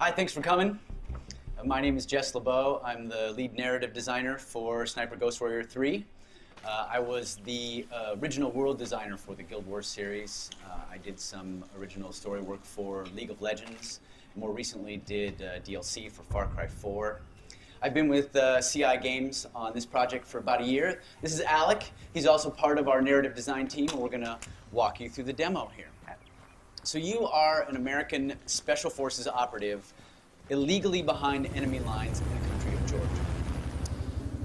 Hi, thanks for coming. My name is Jess Lebow. I'm the lead narrative designer for Sniper Ghost Warrior 3. I was the original world designer for the Guild Wars series. I did some original story work for League of Legends. More recently did DLC for Far Cry 4. I've been with CI Games on this project for about a year. This is Alec. He's also part of our narrative design team, and we're going to walk you through the demo here. So you are an American Special Forces operative illegally behind enemy lines in the country of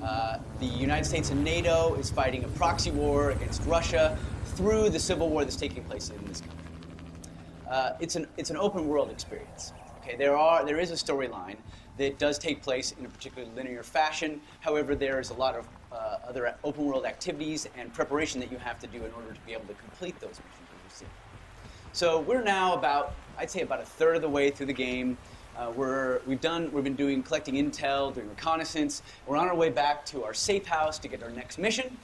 Georgia. The United States and NATO is fighting a proxy war against Russia through the civil war that's taking place in this country. It's an open world experience. Okay, there is a storyline that does take place in a particularly linear fashion. However, there is a lot of other open world activities and preparation that you have to do in order to be able to complete those missions that you see. So we're now I'd say about a third of the way through the game. We've been collecting intel, doing reconnaissance. We're on our way back to our safe house to get our next mission.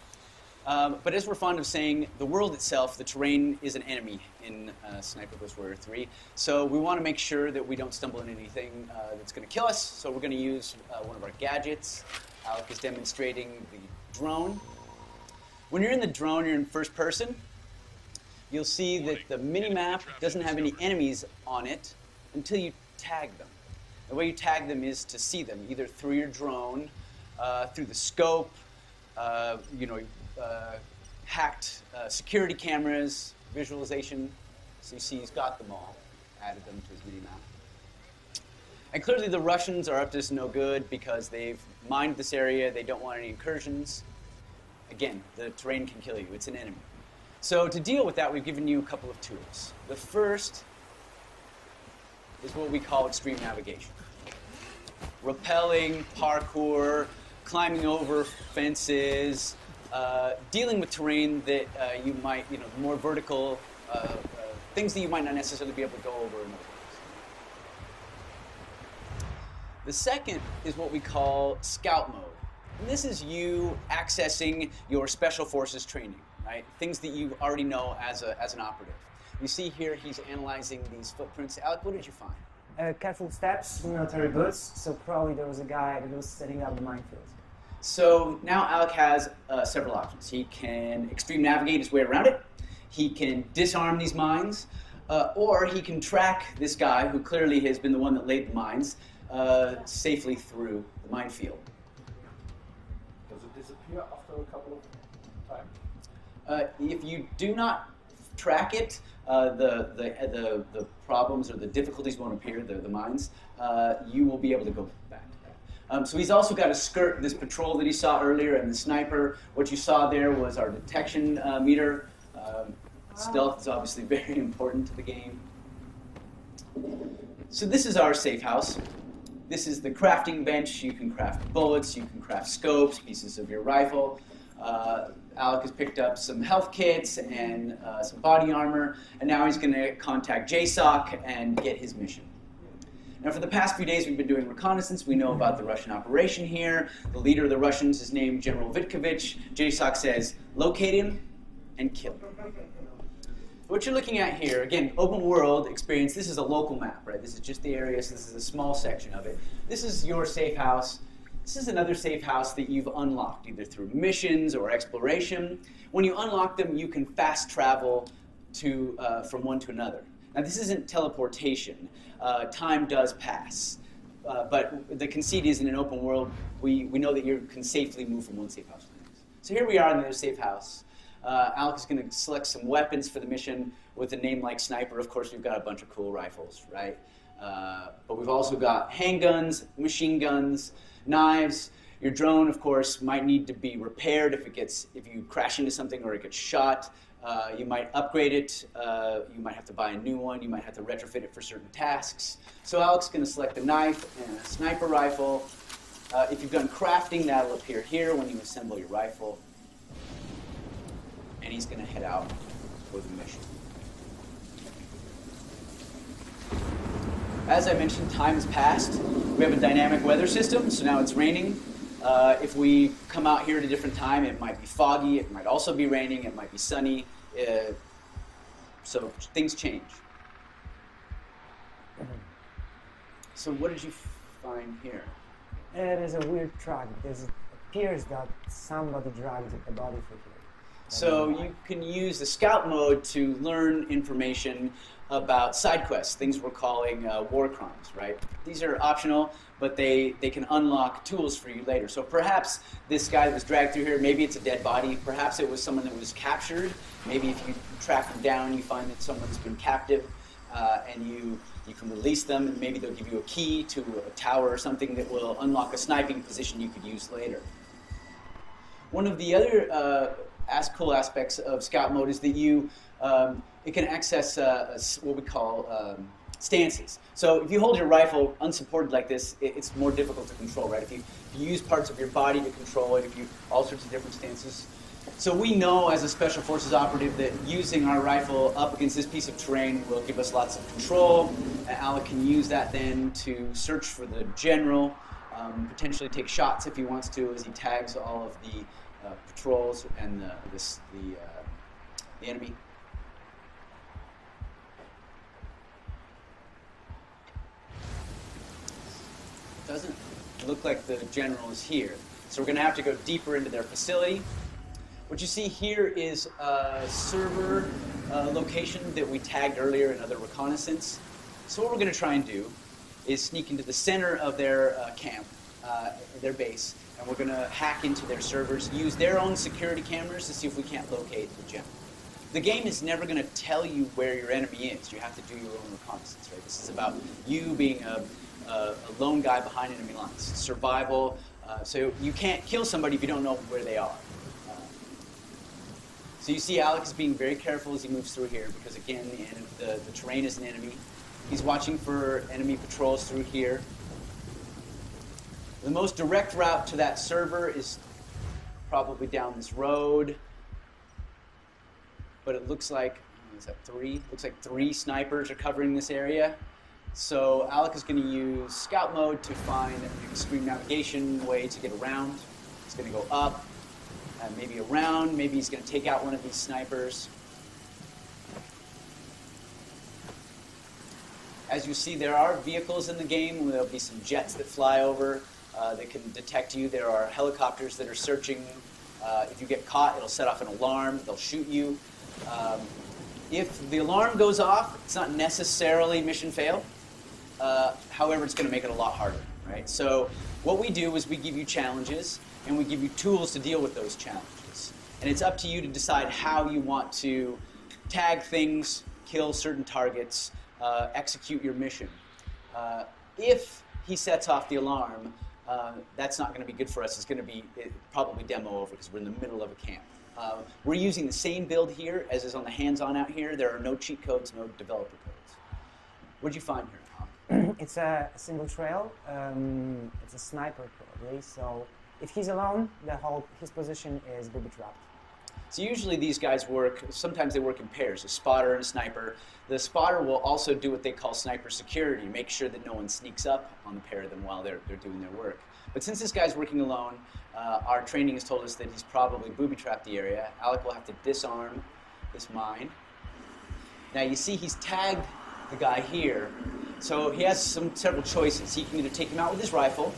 But as we're fond of saying, the world itself, the terrain, is an enemy in Sniper Ghost Warrior 3. So we want to make sure that we don't stumble into anything that's going to kill us. So we're going to use one of our gadgets. Alec is demonstrating the drone. When you're in the drone, you're in first person. You'll see that the mini-map doesn't have any enemies on it until you tag them. The way you tag them is to see them, either through your drone, through the scope, hacked security cameras, visualization. So you see he's got them all, added them to his mini-map. And clearly the Russians are up to this no good because they've mined this area, they don't want any incursions. Again, the terrain can kill you, it's an enemy. So to deal with that, we've given you a couple of tools. The first is what we call extreme navigation. Rappelling, parkour, climbing over fences, dealing with terrain that you might, more vertical, things that you might not necessarily be able to go over in other ways. The second is what we call scout mode. And this is you accessing your special forces training, right? Things that you already know as an operative. You see here he's analyzing these footprints. Alec, what did you find? Careful steps, military boots, so probably there was a guy that was setting up the minefield. So now Alec has several options. He can extreme navigate his way around it, he can disarm these mines, or he can track this guy, who clearly has been the one that laid the mines, safely through the minefield. Does it disappear after a couple of times? If you do not track it, the problems or the difficulties won't appear, the mines. You will be able to go back to that. So he's also got to skirt this patrol that he saw earlier and the sniper. What you saw there was our detection meter. Stealth is obviously very important to the game. So this is our safe house. This is the crafting bench. You can craft bullets, you can craft scopes, pieces of your rifle. Alec has picked up some health kits and some body armor, and now he's going to contact JSOC and get his mission. Now, for the past few days, we've been doing reconnaissance. We know about the Russian operation here. The leader of the Russians is named General Vitkovich. JSOC says, locate him and kill him. What you're looking at here, again, open world experience. This is a local map, right? This is just the area, so this is a small section of it. This is your safe house. This is another safe house that you've unlocked, either through missions or exploration. When you unlock them, you can fast travel from one to another. Now, this isn't teleportation. Time does pass. But the conceit is, in an open world, we know that you can safely move from one safe house to the next. So here we are in the other safe house. Alec is going to select some weapons for the mission with a name like Sniper. Of course, we've got a bunch of cool rifles, right? But we've also got handguns, machine guns, knives. Your drone, of course, might need to be repaired if you crash into something or it gets shot. You might upgrade it. You might have to buy a new one. You might have to retrofit it for certain tasks. So Alec's going to select a knife and a sniper rifle. If you've done crafting, that'll appear here when you assemble your rifle. And he's going to head out for the mission. As I mentioned, time has passed. We have a dynamic weather system, so now it's raining. If we come out here at a different time, it might be foggy, it might also be raining, it might be sunny. So things change. So what did you find here? It is a weird track because it appears that somebody dragged a body through here. So you can use the scout mode to learn information about side quests, things we're calling war crimes, right? These are optional, but they can unlock tools for you later. So perhaps this guy that was dragged through here, maybe it's a dead body, perhaps it was someone that was captured. Maybe if you track them down, you find that someone's been captive, and you can release them, and maybe they'll give you a key to a tower or something that will unlock a sniping position you could use later. One of the other cool aspects of scout mode is that it can access what we call stances. So if you hold your rifle unsupported like this, it's more difficult to control, right? If you use parts of your body to control it, if you all sorts of different stances. So we know as a Special Forces operative that using our rifle up against this piece of terrain will give us lots of control. Alec can use that then to search for the general, potentially take shots if he wants to as he tags all of the patrols and the enemy. Doesn't look like the general is here. So we're going to have to go deeper into their facility. What you see here is a server location that we tagged earlier in other reconnaissance. So what we're going to try and do is sneak into the center of their camp, their base, and we're going to hack into their servers, use their own security cameras to see if we can't locate the general. The game is never going to tell you where your enemy is. You have to do your own reconnaissance, right? This is about you being a lone guy behind enemy lines. Survival. So you can't kill somebody if you don't know where they are. So you see Alec is being very careful as he moves through here because, again, the terrain is an enemy. He's watching for enemy patrols through here. The most direct route to that server is probably down this road. But it looks like, is that 3? Looks like 3 snipers are covering this area. So Alec is going to use scout mode to find an extreme navigation way to get around. He's going to go up, maybe around, maybe he's going to take out one of these snipers. As you see, there are vehicles in the game. There'll be some jets that fly over that can detect you. There are helicopters that are searching. If you get caught, it'll set off an alarm. They'll shoot you. If the alarm goes off, it's not necessarily mission fail. However, it's going to make it a lot harder, right? So what we do is we give you challenges, and we give you tools to deal with those challenges. And it's up to you to decide how you want to tag things, kill certain targets, execute your mission. If he sets off the alarm, that's not going to be good for us. It's going to be probably demo over because we're in the middle of a camp. We're using the same build here as is on the hands-on out here. There are no cheat codes, no developer codes. What did you find here? It's a single trail. It's a sniper probably. So if he's alone, his position is booby-trapped. So usually these guys work, sometimes they work in pairs, a spotter and a sniper. The spotter will also do what they call sniper security, make sure that no one sneaks up on the pair of them while they're doing their work. But since this guy's working alone, our training has told us that he's probably booby-trapped the area. Alec will have to disarm this mine. Now you see he's tagged the guy here, so he has several choices. He can either take him out with his rifle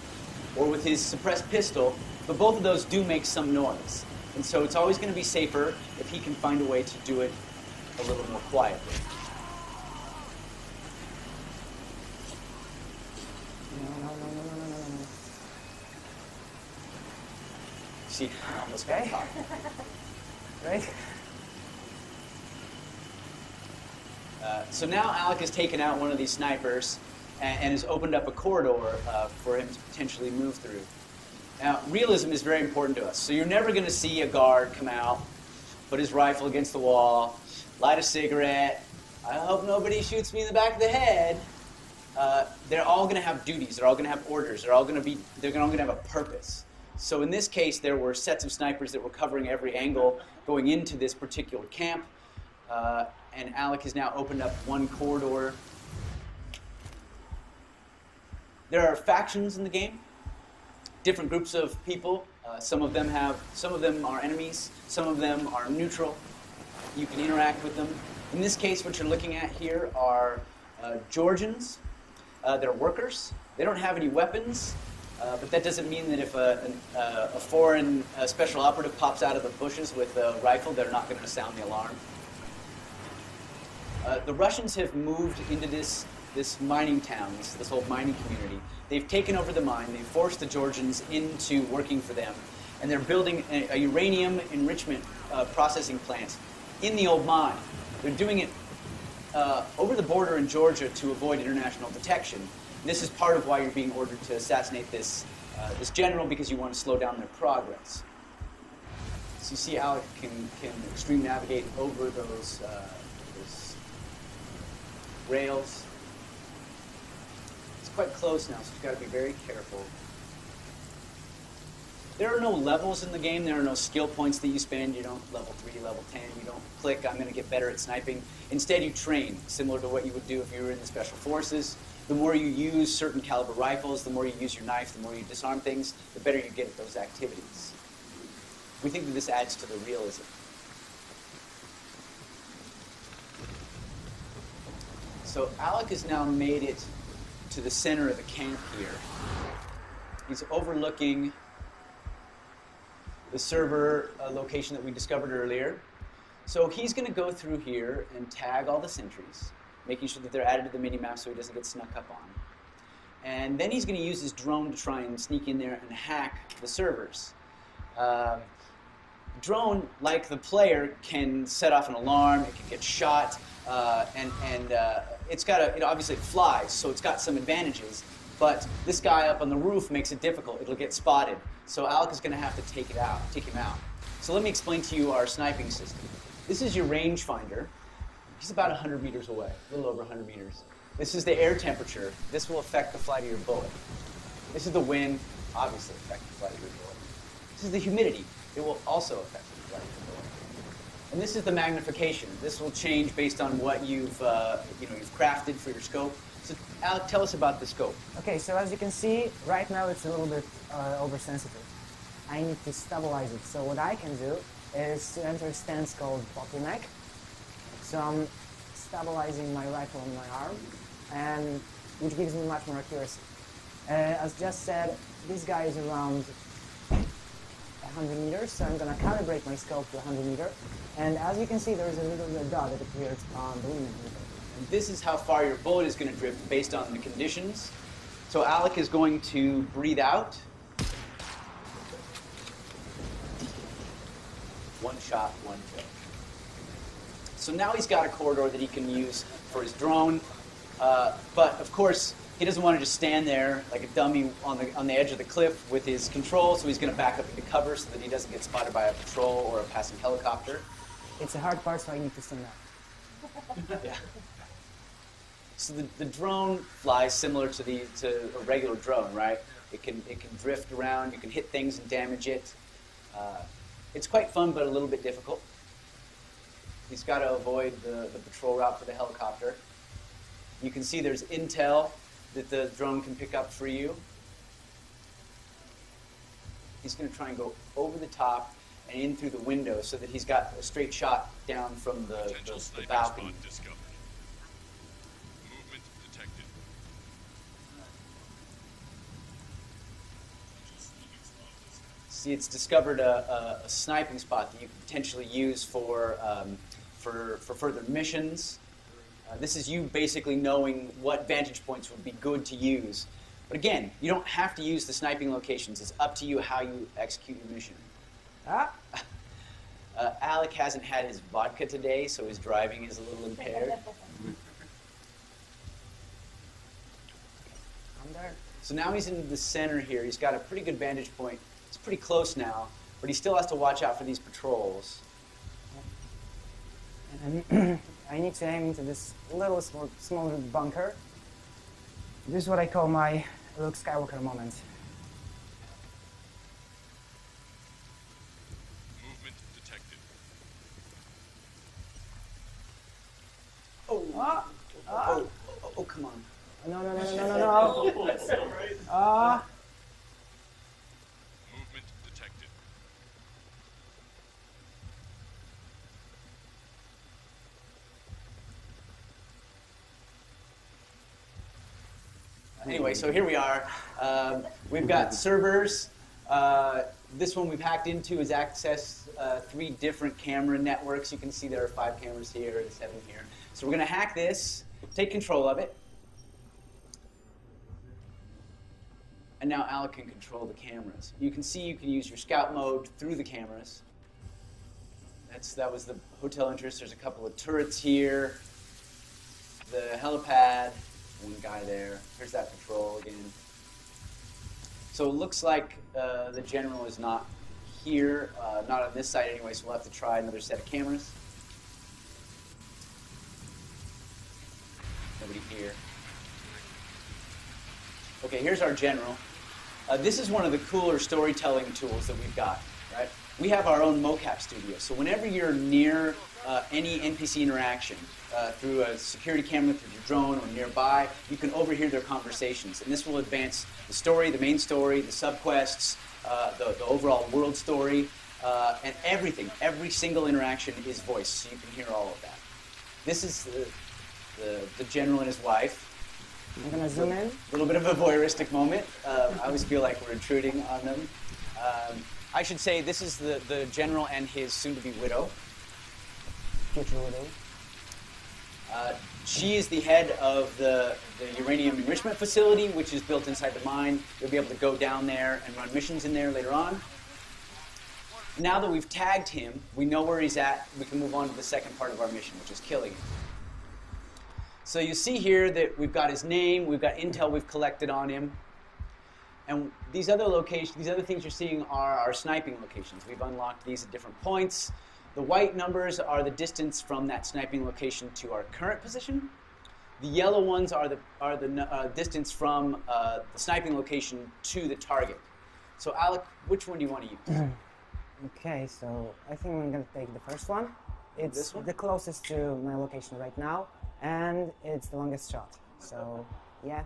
or with his suppressed pistol, but both of those do make some noise. And so it's always going to be safer if he can find a way to do it a little more quietly. No. See, I almost got caught. Right? So now Alec has taken out one of these snipers and has opened up a corridor for him to potentially move through. Now, realism is very important to us. So you're never going to see a guard come out, put his rifle against the wall, light a cigarette. I hope nobody shoots me in the back of the head. They're all going to have duties. They're all going to have orders. They're all going to have a purpose. So in this case, there were sets of snipers that were covering every angle going into this particular camp. And Alec has now opened up one corridor. There are factions in the game, different groups of people. Some of them are enemies. Some of them are neutral. You can interact with them. In this case, what you're looking at here are Georgians. They're workers. They don't have any weapons, but that doesn't mean that if a foreign special operative pops out of the bushes with a rifle, they're not going to sound the alarm. The Russians have moved into this mining town, this whole mining community. They've taken over the mine. They've forced the Georgians into working for them, and they're building a uranium enrichment processing plant in the old mine. They're doing it over the border in Georgia to avoid international detection. And this is part of why you're being ordered to assassinate this general, because you want to slow down their progress. So you see Alec can extreme navigate over those rails. It's quite close now, so you've got to be very careful. There are no levels in the game. There are no skill points that you spend. You don't level 3, level 10. You don't click, I'm going to get better at sniping. Instead, you train, similar to what you would do if you were in the Special Forces. The more you use certain caliber rifles, the more you use your knife, the more you disarm things, the better you get at those activities. We think that this adds to the realism. So Alec has now made it to the center of the camp here. He's overlooking the server location that we discovered earlier. So he's going to go through here and tag all the sentries, making sure that they're added to the mini-map so he doesn't get snuck up on. And then he's going to use his drone to try and sneak in there and hack the servers. Drone, like the player, can set off an alarm, it can get shot, and it's got obviously it flies, so it's got some advantages. But this guy up on the roof makes it difficult. It'll get spotted. So Alec is going to have to take him out. So let me explain to you our sniping system. This is your rangefinder. He's about 100 meters away, a little over 100 meters. This is the air temperature. This will affect the flight of your bullet. This is the wind, obviously affect the flight of your bullet. This is the humidity. It will also affect the flight of your bullet. And this is the magnification. This will change based on what you've crafted for your scope. So Alec, tell us about the scope. Okay, so as you can see, right now it's a little bit oversensitive. I need to stabilize it. So what I can do is to enter a stance called bottleneck. So I'm stabilizing my rifle on my arm, and which gives me much more accuracy. As Jess said, this guy is around 100 meters, so I'm going to calibrate my scope to 100 meters. And as you can see, there is a little red dot that appears on the lumen. And this is how far your bullet is going to drift based on the conditions. So Alec is going to breathe out. One shot, one kill. So now he's got a corridor that he can use for his drone. But of course, he doesn't want to just stand there like a dummy on the edge of the cliff with his control, so he's going to back up into cover so that he doesn't get spotted by a patrol or a passing helicopter. It's a hard part, so I need to stand up. Yeah. So the drone flies similar to a regular drone, right? It can drift around. You can hit things and damage it. It's quite fun, but a little bit difficult. He's got to avoid the patrol route for the helicopter. You can see there's intel that the drone can pick up for you. He's going to try and go over the top and in through the window so that he's got a straight shot down from the balcony. See, it's discovered a sniping spot that you can potentially use for further missions. This is you basically knowing what vantage points would be good to use. But again, you don't have to use the sniping locations. It's up to you how you execute your mission. Alec hasn't had his vodka today, so his driving is a little impaired. I'm there. So now he's in the center here. He's got a pretty good vantage point. It's pretty close now, but he still has to watch out for these patrols. And I need to aim into this little small bunker. This is what I call my Luke Skywalker moment. Movement detected. Oh, come on. No. That's so right. Movement detected. Anyway, so here we are. We've got servers. This one we've hacked into is access 3 different camera networks. You can see there are 5 cameras here and 7 here. So we're going to hack this, take control of it. And now Alec can control the cameras. You can see you can use your scout mode through the cameras. That was the hotel entrance. There's a couple of turrets here. The helipad. One guy there. Here's that patrol again. So it looks like the general is not here, not on this side anyway, so we'll have to try another set of cameras. Nobody here. Okay, here's our general. This is one of the cooler storytelling tools that we've got, right? We have our own mocap studio, so whenever you're near any NPC interaction, through a security camera, through your drone, or nearby, you can overhear their conversations. And this will advance the story, the main story, the subquests, the overall world story, and everything. Every single interaction is voiced, so you can hear all of that. This is the general and his wife. I'm going to zoom in. A little bit of a voyeuristic moment. I always feel like we're intruding on them. I should say this is the general and his soon-to-be widow. Future widow. She is the head of the uranium enrichment facility, which is built inside the mine. You'll be able to go down there and run missions in there later on. Now that we've tagged him, we know where he's at, we can move on to the second part of our mission, which is killing him. So you see here that we've got his name, we've got intel we've collected on him. And these other locations, these other things you're seeing are our sniping locations. We've unlocked these at different points. The white numbers are the distance from that sniping location to our current position. The yellow ones are the distance from the sniping location to the target. So Alec, which one do you want to use? Okay, so I think I'm going to take the first one. It's This one? the closest to my location right now, and it's the longest shot. So, yeah.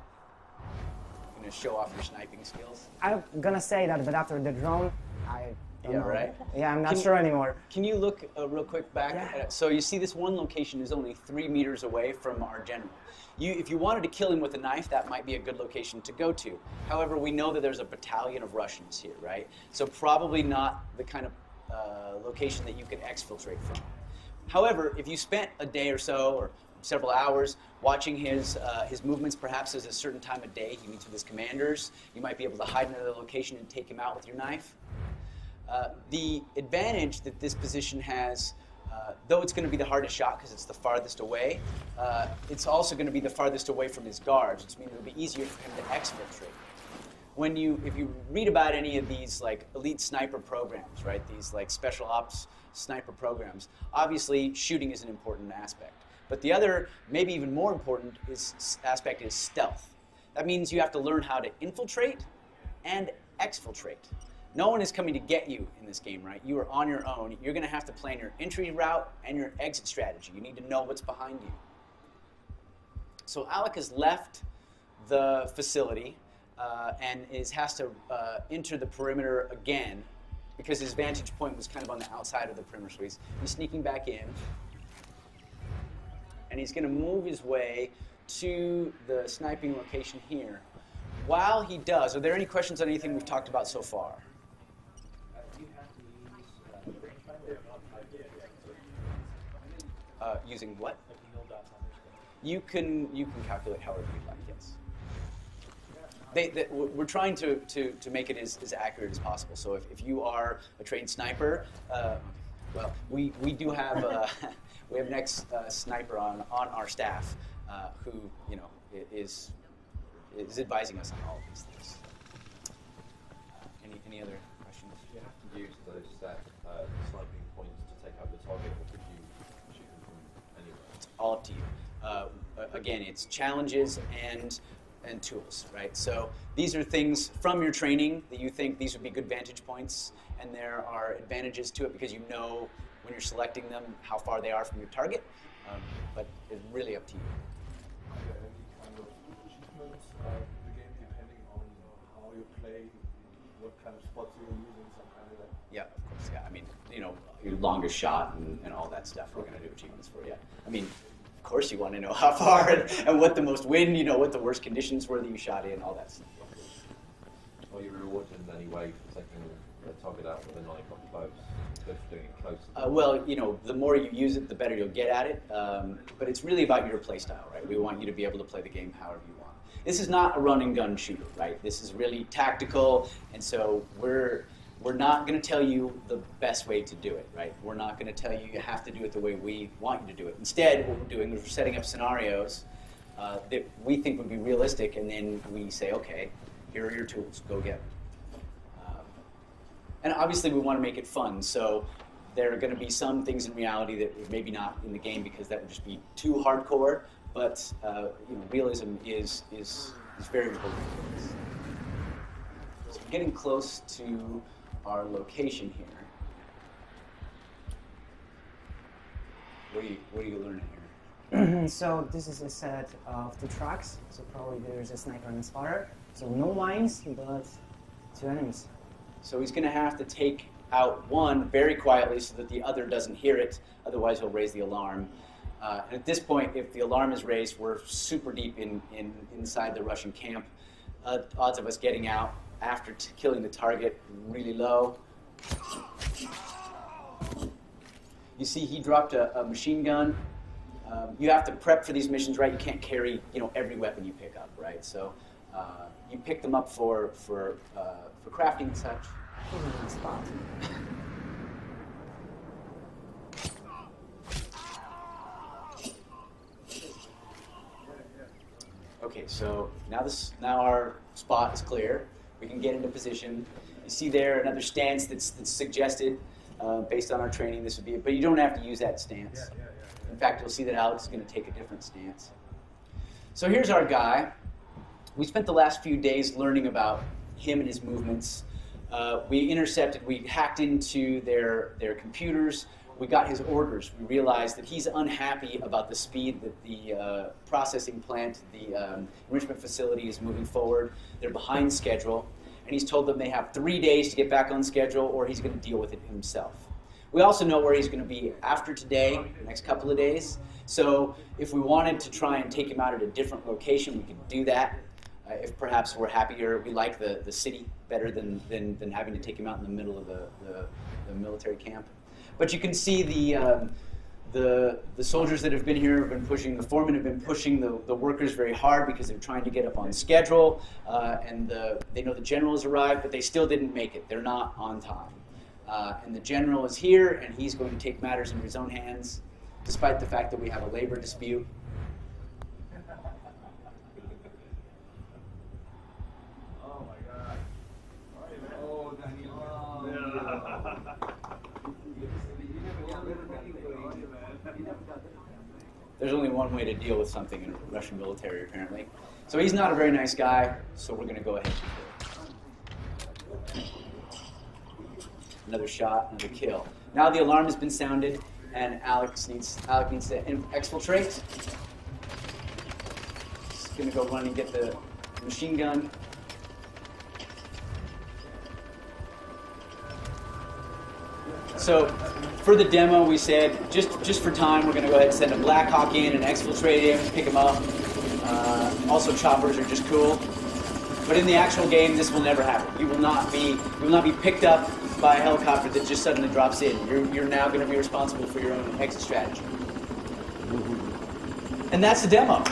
You're going to show off your sniping skills? I'm going to say that, but after the drone, I don't know. Right? Yeah, I'm not sure anymore. Can you look real quick back? Yeah. So you see this one location is only 3 meters away from our general. If you wanted to kill him with a knife, that might be a good location to go to. However, we know that there's a battalion of Russians here, right? So probably not the kind of location that you can exfiltrate from. However, if you spent a day or so, or several hours, watching his movements, perhaps at a certain time of day, he meets with his commanders, you might be able to hide in another location and take him out with your knife. The advantage that this position has, though it's going to be the hardest shot because it's the farthest away, it's also going to be the farthest away from his guards, which means it'll be easier for him to exfiltrate. If you read about any of these like elite sniper programs, right? These like special ops sniper programs, obviously shooting is an important aspect. But the other, maybe even more important, aspect is stealth. That means you have to learn how to infiltrate and exfiltrate. No one is coming to get you in this game, right? You are on your own. You're going to have to plan your entry route and your exit strategy. You need to know what's behind you. So Alec has left the facility and has to enter the perimeter again because his vantage point was kind of on the outside of the perimeter. So he's sneaking back in. And he's going to move his way to the sniping location here. While he does, are there any questions on anything we've talked about so far? Using what? You can calculate however you'd like, yes. We're trying to make it as accurate as possible. So if you are a trained sniper, well, we do have we have an ex-sniper on our staff who is advising us on all of these things. Any other questions? You have to use those sniping points to take out the target, or could you shoot them from anywhere? It's all up to you. Again, it's challenges and tools, right? So these are things from your training that you think these would be good vantage points, and there are advantages to it because you know when you're selecting them how far they are from your target, but it's really up to you. Are there any kind of achievements in the game depending on how you play, what kind of spots you're using, some kind of that? Yeah, of course, yeah. I mean, your longest shot and all that stuff, we're going to do achievements for you. I mean, of course you want to know how far and what the most wind, you know, what the worst conditions were that you shot in, all that stuff. Are you rewarded in any way for taking the target out with a knife up close, for doing it close? Well, you know, the more you use it, the better you'll get at it. But it's really about your play style, right? We want you to be able to play the game however you want. This is not a run and gun shooter, right? This is really tactical, and so we're not going to tell you the best way to do it, right? We're not going to tell you you have to do it the way we want you to do it. Instead, what we're doing is we're setting up scenarios that we think would be realistic, and then we say, okay, here are your tools, go get them. And obviously we want to make it fun, so there are going to be some things in reality that maybe not in the game because that would just be too hardcore, but you know, realism is very important for us. So we're getting close to our location here. What are you learning here? So this is a set of 2 tracks. So probably there's a sniper and a spotter. So no lines, but 2 enemies. So he's going to have to take out one very quietly so that the other doesn't hear it. Otherwise, he'll raise the alarm. And at this point, if the alarm is raised, we're super deep inside the Russian camp. Odds of us getting out after killing the target really low. You see, he dropped a machine gun. You have to prep for these missions, right? You can't carry, you know, every weapon you pick up, right? So you pick them up for crafting and such. Spot. Okay, so now our spot is clear. We can get into position. You see there another stance that's suggested based on our training. This would be, but you don't have to use that stance. In fact, you'll see that Alex is going to take a different stance. So here's our guy. We spent the last few days learning about him and his movements. We hacked into their computers. We got his orders. We realized that he's unhappy about the speed that the processing plant, the enrichment facility is moving forward. They're behind schedule. And he's told them they have 3 days to get back on schedule or he's going to deal with it himself. We also know where he's going to be after today, the next couple of days. So if we wanted to try and take him out at a different location, we could do that. If perhaps we're happier, we like the city better than having to take him out in the middle of the military camp. But you can see the soldiers that have been here have been pushing, the foremen have been pushing the workers very hard because they're trying to get up on schedule. And they know the general has arrived, but they still didn't make it. They're not on time. And the general is here, and he's going to take matters into his own hands, despite the fact that we have a labor dispute. Oh my God. Oh, Daniel. There's only one way to deal with something in the Russian military, apparently. So he's not a very nice guy, so we're going to go ahead and kill him. Another shot, another kill. Now the alarm has been sounded, and Alec needs to exfiltrate. He's going to go run and get the machine gun. So for the demo, we said, just for time, we're going to go ahead and send a Black Hawk in and exfiltrate him, pick him up. Also, choppers are just cool. But in the actual game, this will never happen. You will not be picked up by a helicopter that just suddenly drops in. You're now going to be responsible for your own exit strategy. And that's the demo.